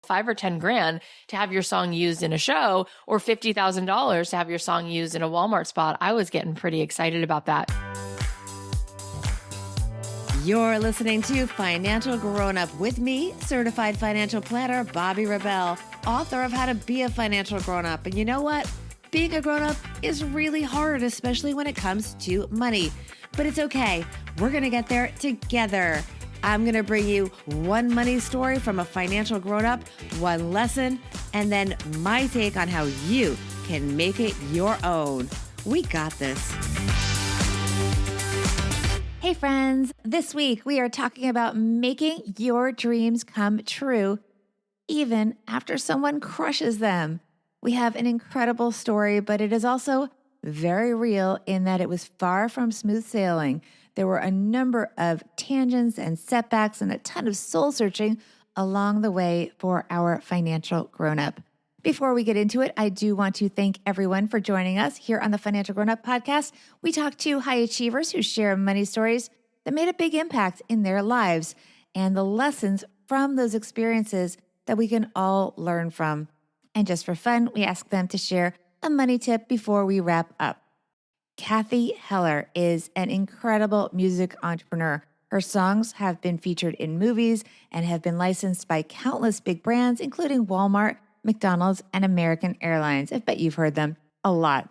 5 or 10 grand to have your song used in a show or $50,000 to have your song used in a Walmart spot. I was getting pretty excited about that. You're listening to Financial Grownup with me, certified financial planner Bobbi Rebell, author of How to Be a Financial Grownup. And you know what? Being a grownup is really hard, especially when it comes to money. But it's okay. We're going to get there together. I'm going to bring you one money story from a financial grownup, one lesson, and then my take on how you can make it your own. We got this. Hey friends, this week we are talking about making your dreams come true, even after someone crushes them. We have an incredible story, but it is also very real in that it was far from smooth sailing. There were a number of tangents and setbacks and a ton of soul searching along the way for our financial grown-up. Before we get into it, I do want to thank everyone for joining us here on the Financial Grown-Up podcast. We talk to high achievers who share money stories that made a big impact in their lives and the lessons from those experiences that we can all learn from. And just for fun, we ask them to share a money tip before we wrap up. Cathy Heller is an incredible music entrepreneur. Her songs have been featured in movies and have been licensed by countless big brands, including Walmart, McDonald's, and American Airlines. I bet you've heard them a lot.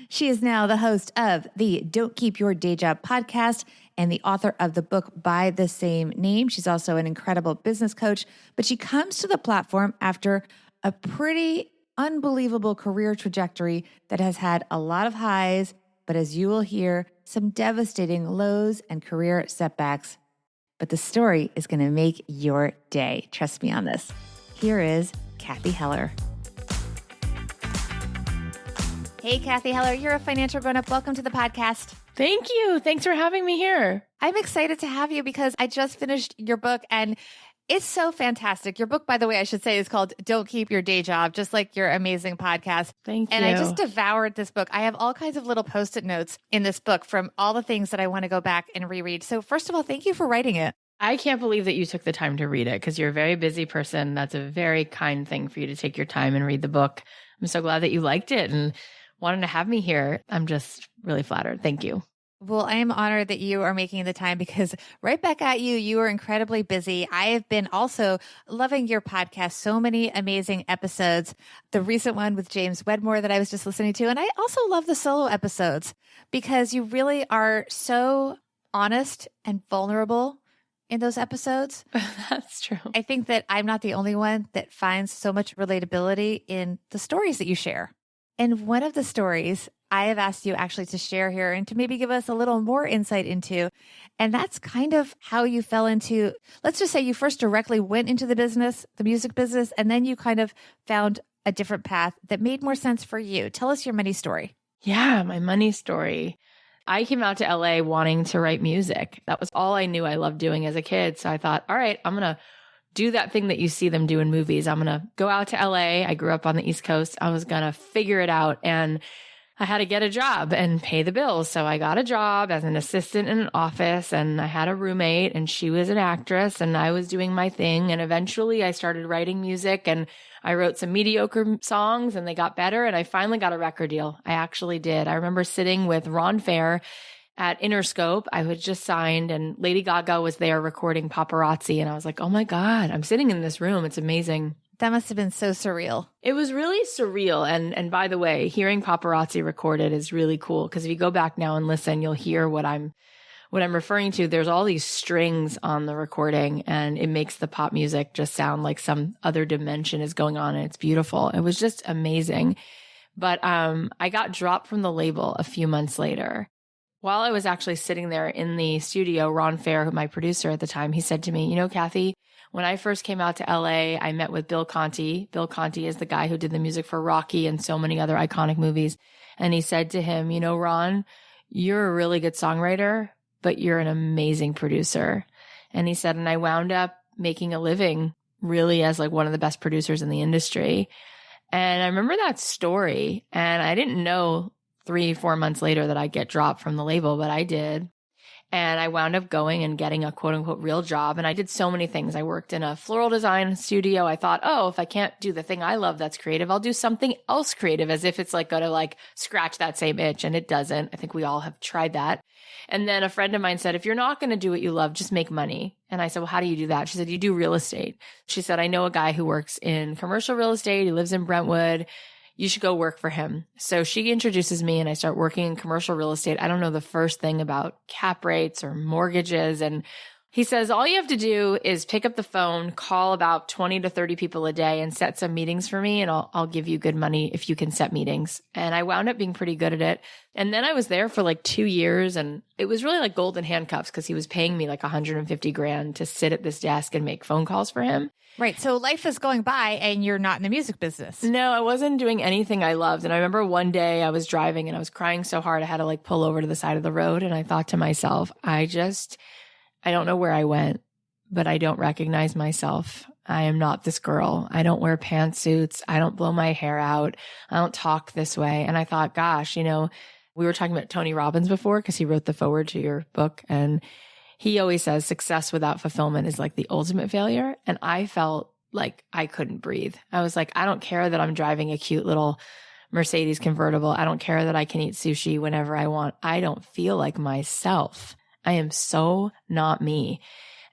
She is now the host of the Don't Keep Your Day Job podcast and the author of the book by the same name. She's also an incredible business coach, but she comes to the platform after a pretty unbelievable career trajectory that has had a lot of highs, but as you will hear, some devastating lows and career setbacks. But the story is going to make your day. Trust me on this. Here is Cathy Heller. Hey, Cathy Heller, you're a financial grown-up. Welcome to the podcast. Thank you. Thanks for having me here. I'm excited to have you because I just finished your book and it's so fantastic. Your book, by the way, I should say, is called Don't Keep Your Day Job, just like your amazing podcast. Thank you. And I just devoured this book. I have all kinds of little Post-it notes in this book from all the things that I want to go back and reread. So first of all, thank you for writing it. I can't believe that you took the time to read it because you're a very busy person. That's a very kind thing for you to take your time and read the book. I'm so glad that you liked it and wanted to have me here. I'm just really flattered. Thank you. Well, I am honored that you are making the time because right back at you, you are incredibly busy. I have been also loving your podcast. So many amazing episodes. The recent one with James Wedmore that I was just listening to. And I also love the solo episodes because you really are so honest and vulnerable in those episodes. That's true. I think that I'm not the only one that finds so much relatability in the stories that you share. And one of the stories I have asked you actually to share here and to maybe give us a little more insight into, and that's kind of how you fell into, let's just say you first directly went into the business, the music business, and then you kind of found a different path that made more sense for you. Tell us your money story. Yeah, my money story. I came out to LA wanting to write music. That was all I knew I loved doing as a kid. So I thought, all right, I'm going to do that thing that you see them do in movies. I'm going to go out to LA. I grew up on the East Coast. I was going to figure it out. And I had to get a job and pay the bills. So I got a job as an assistant in an office and I had a roommate and she was an actress and I was doing my thing. And eventually I started writing music and I wrote some mediocre songs and they got better. And I finally got a record deal. I actually did. I remember sitting with Ron Fair at Interscope. I had just signed and Lady Gaga was there recording Paparazzi. And I was like, oh my God, I'm sitting in this room. It's amazing. That must have been so surreal. It was really surreal. And by the way, hearing Paparazzi recorded is really cool because if you go back now and listen, you'll hear what I'm referring to. There's all these strings on the recording and it makes the pop music just sound like some other dimension is going on and it's beautiful. It was just amazing. But I got dropped from the label a few months later. While I was actually sitting there in the studio, Ron Fair, my producer at the time, he said to me, you know, Cathy, when I first came out to LA, I met with Bill Conti. Bill Conti is the guy who did the music for Rocky and so many other iconic movies. And he said to him, you know, Ron, you're a really good songwriter, but you're an amazing producer. And he said, and I wound up making a living really as like one of the best producers in the industry. And I remember that story and I didn't know 3-4 months later that I'd get dropped from the label, but I did. And I wound up going and getting a quote unquote real job. And I did so many things. I worked in a floral design studio. I thought, oh, if I can't do the thing I love that's creative, I'll do something else creative, as if it's like going to like scratch that same itch. And it doesn't. I think we all have tried that. And then a friend of mine said, if you're not going to do what you love, just make money. And I said, well, how do you do that? She said, you do real estate. She said, I know a guy who works in commercial real estate. He lives in Brentwood. You should go work for him. So she introduces me and I start working in commercial real estate. I don't know the first thing about cap rates or mortgages. And he says, all you have to do is pick up the phone, call about 20 to 30 people a day and set some meetings for me. And I'll give you good money if you can set meetings. And I wound up being pretty good at it. And then I was there for like 2 years and it was really like golden handcuffs because he was paying me like 150 grand to sit at this desk and make phone calls for him. Right. So life is going by and you're not in the music business. No, I wasn't doing anything I loved. And I remember one day I was driving and I was crying so hard I had to like pull over to the side of the road. And I thought to myself, I don't know where I went, but I don't recognize myself. I am not this girl. I don't wear pantsuits. I don't blow my hair out. I don't talk this way. And I thought, gosh, we were talking about Tony Robbins before because he wrote the foreword to your book. And he always says success without fulfillment is like the ultimate failure. And I felt like I couldn't breathe. I was like, I don't care that I'm driving a cute little Mercedes convertible. I don't care that I can eat sushi whenever I want. I don't feel like myself. I am so not me.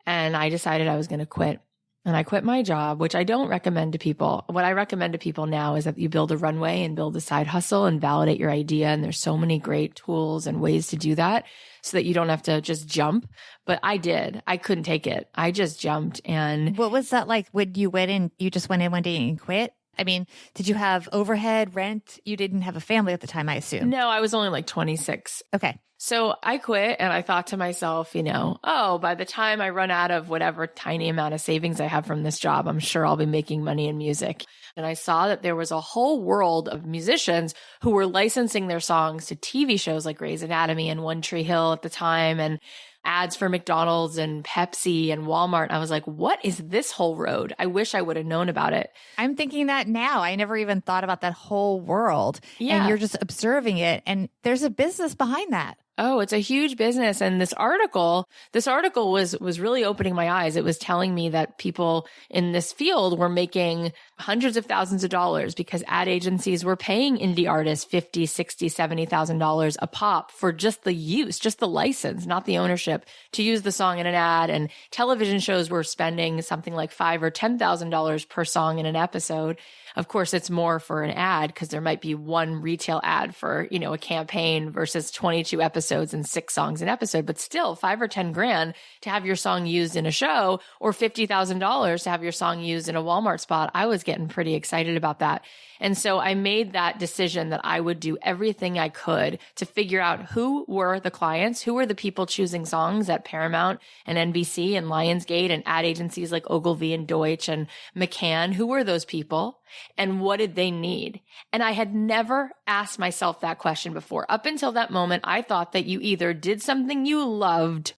And I decided I was going to quit. And I quit my job, which I don't recommend to people. What I recommend to people now is that you build a runway and build a side hustle and validate your idea. And there's so many great tools and ways to do that so that you don't have to just jump. But I did. I couldn't take it. I just jumped. And what was that like when you went in? You just went in one day and quit? I mean, did you have overhead, rent? You didn't have a family at the time, I assume. No, I was only like 26. Okay. So I quit and I thought to myself, oh, by the time I run out of whatever tiny amount of savings I have from this job, I'm sure I'll be making money in music. And I saw that there was a whole world of musicians who were licensing their songs to TV shows like Grey's Anatomy and One Tree Hill at the time and ads for McDonald's and Pepsi and Walmart. I was like, what is this whole road? I wish I would have known about it. I'm thinking that now. I never even thought about that whole world. Yeah. And you're just observing it. And there's a business behind that. Oh, it's a huge business. And this article was really opening my eyes. It was telling me that people in this field were making hundreds of thousands of dollars because ad agencies were paying indie artists $50,000, $60,000, $70,000 a pop for just the use, just the license, not the ownership, to use the song in an ad. And television shows were spending something like $5,000 or $10,000 per song in an episode. Of course, it's more for an ad because there might be one retail ad for, a campaign versus 22 episodes and 6 songs an episode, but still $5,000 or $10,000 to have your song used in a show or $50,000 to have your song used in a Walmart spot. I was getting pretty excited about that. And so I made that decision that I would do everything I could to figure out who were the clients, who were the people choosing songs at Paramount and NBC and Lionsgate and ad agencies like Ogilvy and Deutsch and McCann. Who were those people and what did they need? And I had never asked myself that question before. Up until that moment, I thought that you either did something you loved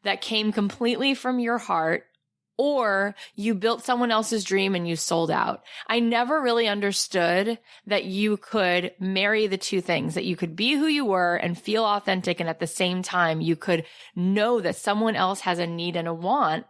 that came completely from your heart, or you built someone else's dream and you sold out. I never really understood that you could marry the two things, that you could be who you were and feel authentic. And at the same time, you could know that someone else has a need and a want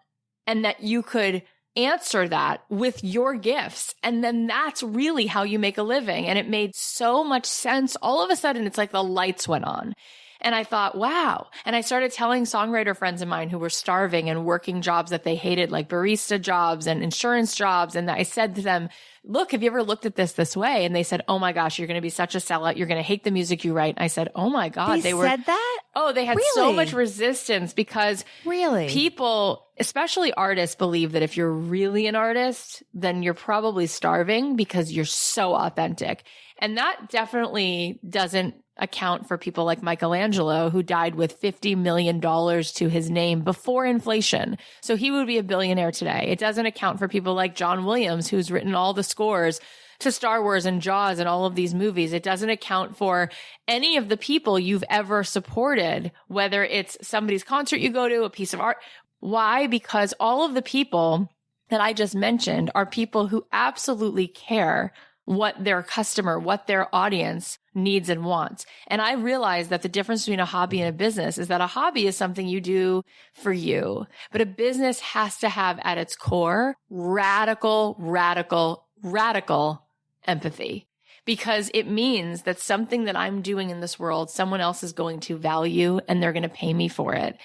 and that you could answer that with your gifts. And then that's really how you make a living. And it made so much sense. All of a sudden, it's like the lights went on. And I thought, wow. And I started telling songwriter friends of mine who were starving and working jobs that they hated, like barista jobs and insurance jobs. And I said to them, look, have you ever looked at this way? And they said, oh my gosh, you're going to be such a sellout. You're going to hate the music you write. And I said, oh my God. They said that? Oh, they had so much resistance because people, especially artists, believe that if you're really an artist, then you're probably starving because you're so authentic. And that definitely doesn't account for people like Michelangelo, who died with $50 million to his name before inflation. So he would be a billionaire today. It doesn't account for people like John Williams, who's written all the scores to Star Wars and Jaws and all of these movies. It doesn't account for any of the people you've ever supported, whether it's somebody's concert you go to, a piece of art. Why? Because all of the people that I just mentioned are people who absolutely care what their customer, what their audience needs and wants. And I realized that the difference between a hobby and a business is that a hobby is something you do for you, but a business has to have at its core radical empathy. Because it means that something that I'm doing in this world, someone else is going to value and they're going to pay me for it.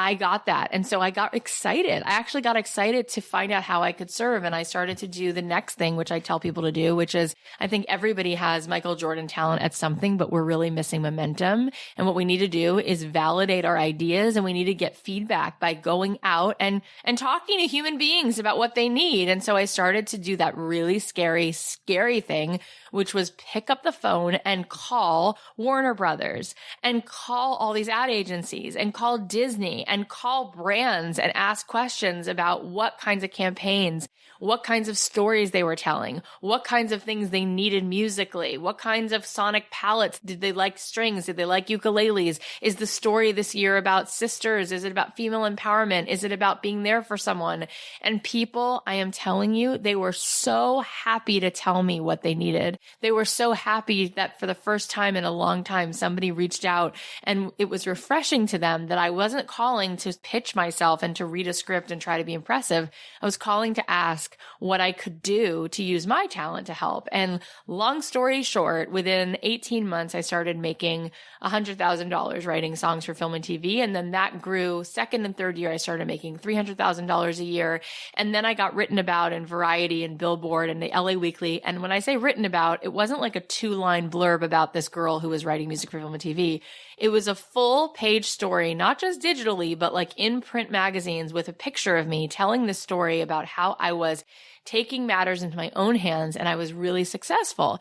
I got that. And so I got excited. I actually got excited to find out how I could serve. And I started to do the next thing, which I tell people to do, which is I think everybody has Michael Jordan talent at something, but we're really missing momentum. And what we need to do is validate our ideas, and we need to get feedback by going out and talking to human beings about what they need. And so I started to do that really scary thing, which was pick up the phone and call Warner Brothers and call all these ad agencies and call Disney and call brands and ask questions about what kinds of campaigns, what kinds of stories they were telling, what kinds of things they needed musically, what kinds of sonic palettes. Did they like strings? Did they like ukuleles? Is the story this year about sisters? Is it about female empowerment? Is it about being there for someone? And people, I am telling you, they were so happy to tell me what they needed. They were so happy that for the first time in a long time, somebody reached out, and it was refreshing to them that I wasn't calling to pitch myself and to read a script and try to be impressive. I was calling to ask what I could do to use my talent to help. And long story short, within 18 months, I started making $100,000 writing songs for film and TV. And then that grew. Second and third year, I started making $300,000 a year. And then I got written about in Variety and Billboard and the LA Weekly. And when I say written about, it wasn't like a 2-line blurb about this girl who was writing music for film and TV. It was a full page story, not just digitally, but like in print magazines with a picture of me telling the story about how I was taking matters into my own hands, and I was really successful.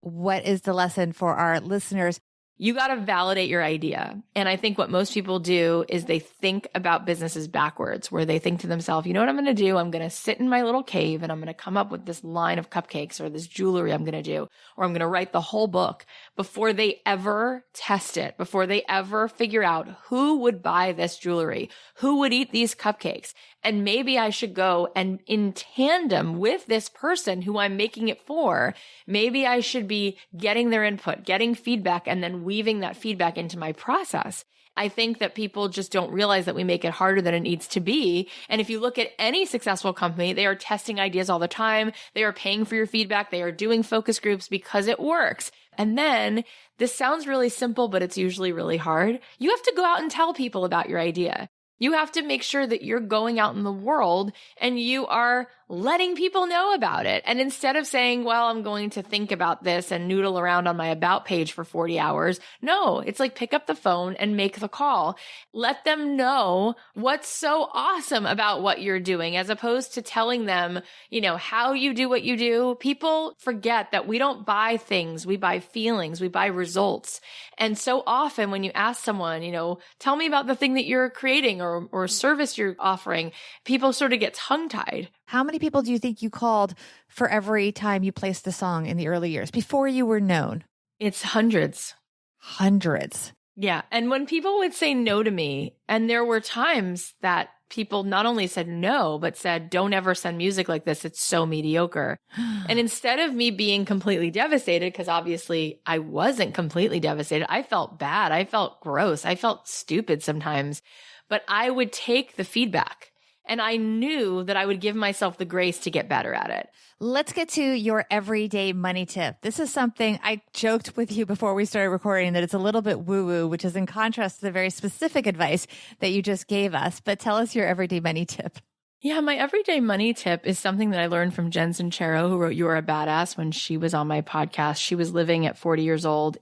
What is the lesson for our listeners? You got to validate your idea. And I think what most people do is they think about businesses backwards, where they think to themselves, you know what I'm going to do? I'm going to sit in my little cave and I'm going to come up with this line of cupcakes or this jewelry I'm going to do, or I'm going to write the whole book before they ever test it, before they ever figure out who would buy this jewelry, who would eat these cupcakes. And maybe I should go and in tandem with this person who I'm making it for, maybe I should be getting their input, getting feedback, and then weaving that feedback into my process. I think that people just don't realize that we make it harder than it needs to be. And if you look at any successful company, they are testing ideas all the time. They are paying for your feedback. They are doing focus groups because it works. And then this sounds really simple, but it's usually really hard. You have to go out and tell people about your idea. You have to make sure that you're going out in the world and you are letting people know about it. And instead of saying, well, I'm going to think about this and noodle around on my about page for 40 hours. No, it's like pick up the phone and make the call. Let them know what's so awesome about what you're doing, as opposed to telling them, you know, how you do what you do. People forget that we don't buy things. We buy feelings. We buy results. And so often when you ask someone, you know, tell me about the thing that you're creating or service you're offering, people sort of get tongue-tied. How many people do you think you called for every time you placed a song in the early years before you were known? It's hundreds. Hundreds. Yeah. And when people would say no to me, and there were times that people not only said no, but said, don't ever send music like this. It's so mediocre. And instead of me being completely devastated, because obviously I wasn't completely devastated, I felt bad. I felt gross. I felt stupid sometimes, but I would take the feedback. And I knew that I would give myself the grace to get better at it. Let's get to your everyday money tip. This is something I joked with you before we started recording that it's a little bit woo-woo, which is in contrast to the very specific advice that you just gave us. But tell us your everyday money tip. Yeah, my everyday money tip is something that I learned from Jen Sincero, who wrote You Are a Badass, when she was on my podcast. She was living at 40 years old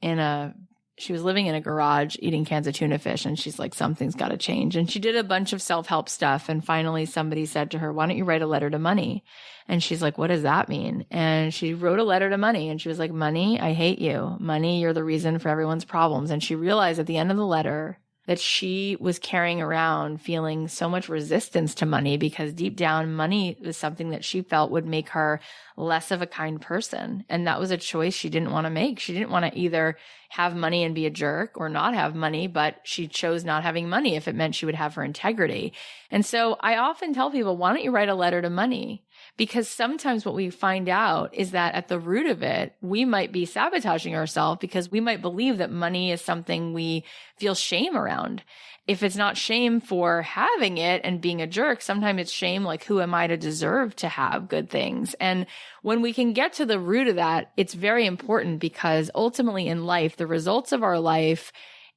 she was living in a garage eating cans of tuna fish, and she's like, something's got to change. And she did a bunch of self-help stuff. And finally somebody said to her, why don't you write a letter to money? And she's like, what does that mean? And she wrote a letter to money, and she was like, money, I hate you. Money, you're the reason for everyone's problems. And she realized at the end of the letter that she was carrying around feeling so much resistance to money, because deep down, money was something that she felt would make her less of a kind person. And that was a choice she didn't want to make. She didn't want to either have money and be a jerk or not have money, but she chose not having money if it meant she would have her integrity. And so I often tell people, why don't you write a letter to money? Because sometimes what we find out is that at the root of it, we might be sabotaging ourselves because we might believe that money is something we feel shame around. If it's not shame for having it and being a jerk, sometimes it's shame like, who am I to deserve to have good things? And when we can get to the root of that, it's very important because ultimately in life, the results of our life,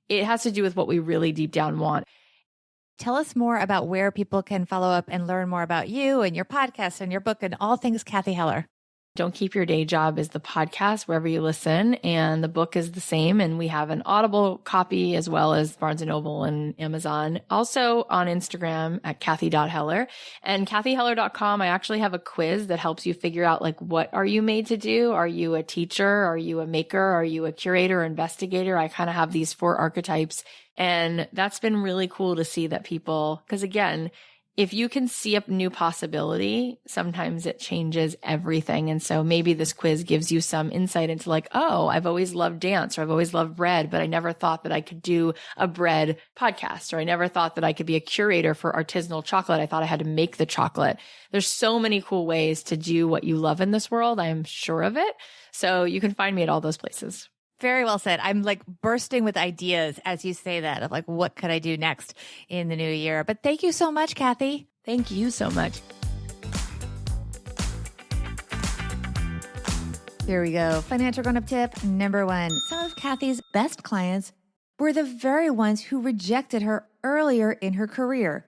it has to do with what we really deep down want. Tell us more about where people can follow up and learn more about you and your podcast and your book and all things Cathy Heller. Don't Keep Your Day Job is the podcast wherever you listen, and the book is the same. And we have an Audible copy as well as Barnes & Noble and Amazon. Also on Instagram at Cathy.Heller and CathyHeller.com. I actually have a quiz that helps you figure out like, what are you made to do? Are you a teacher? Are you a maker? Are you a curator or investigator? I kind of have these 4 archetypes. And that's been really cool to see that people, because again, if you can see a new possibility, sometimes it changes everything. And so maybe this quiz gives you some insight into like, oh, I've always loved dance or I've always loved bread, but I never thought that I could do a bread podcast, or I never thought that I could be a curator for artisanal chocolate. I thought I had to make the chocolate. There's so many cool ways to do what you love in this world. I am sure of it. So you can find me at all those places. Very well said. I'm like bursting with ideas as you say that of like, what could I do next in the new year? But thank you so much, Cathy. Thank you so much. Here we go. Financial Grownup tip number 1. Some of Cathy's best clients were the very ones who rejected her earlier in her career.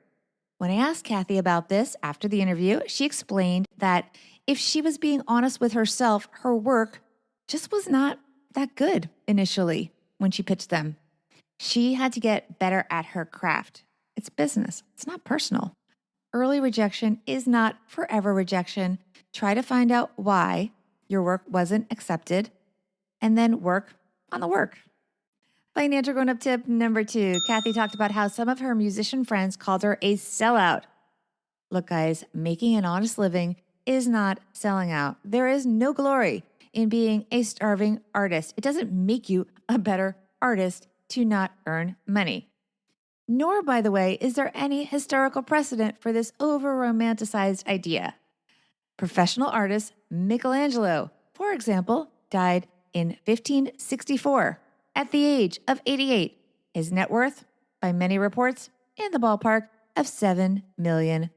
When I asked Cathy about this after the interview, she explained that if she was being honest with herself, her work just was not that good initially when she pitched them. She had to get better at her craft. It's business. It's not personal. Early rejection is not forever rejection. Try to find out why your work wasn't accepted and then work on the work. Financial Grownup tip number 2. Cathy talked about how some of her musician friends called her a sellout. Look, guys, making an honest living is not selling out. There is no glory in being a starving artist. It doesn't make you a better artist to not earn money. Nor, by the way, is there any historical precedent for this over-romanticized idea. Professional artist Michelangelo, for example, died in 1564 at the age of 88. His net worth, by many reports, in the ballpark of $7 million.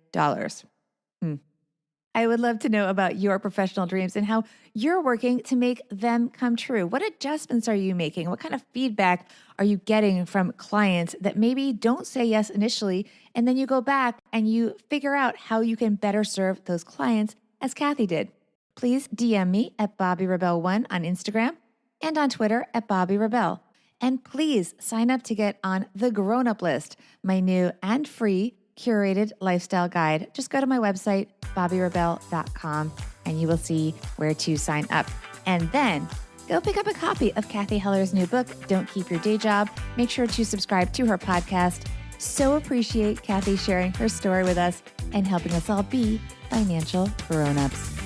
I would love to know about your professional dreams and how you're working to make them come true. What adjustments are you making? What kind of feedback are you getting from clients that maybe don't say yes initially, and then you go back and you figure out how you can better serve those clients as Cathy did? Please DM me at BobbyRebel1 on Instagram and on Twitter at BobbyRebel. And please sign up to get on the Grownup list, my new and free curated lifestyle guide. Just go to my website, BobbyRebel.com, and you will see where to sign up. And then go pick up a copy of Cathy Heller's new book, Don't Keep Your Day Job. Make sure to subscribe to her podcast. So appreciate Cathy sharing her story with us and helping us all be financial grown-ups.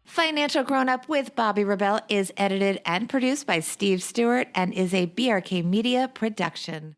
Financial Grownup with Bobby Rebel is edited and produced by Steve Stewart and is a BRK Media production.